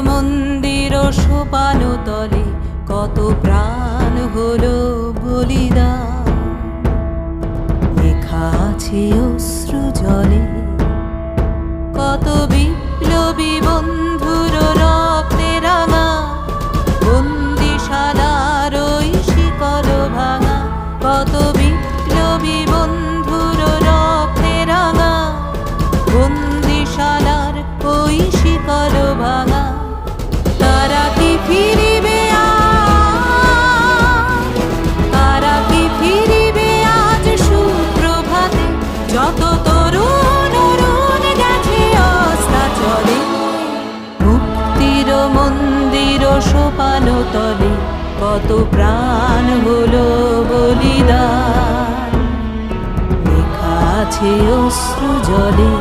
মন্দির সোপান তলে কত প্রাণ হলো বলিদান। লেখা আছে অশ্রু জলে কত বিপ্লবী বন্ধুর রক্তে রাঙা, বন্দিশালার ওই শিকল ভাঙা, কত বিপ্লবী বন্ধুর রক্তে রাঙা, বন্দিশালার ওই শিকল ভাঙা। তারা কি ফিরিবে আজ, তারা কি ফিরিবে আজ সুপ্রভাতে, যত তরুণ অরুণ গেছে অস্তাচলে। মুক্তির মন্দির সোপান তলে কত প্রাণ হলো বলিদান। লেখা আছে অশ্রু জলে।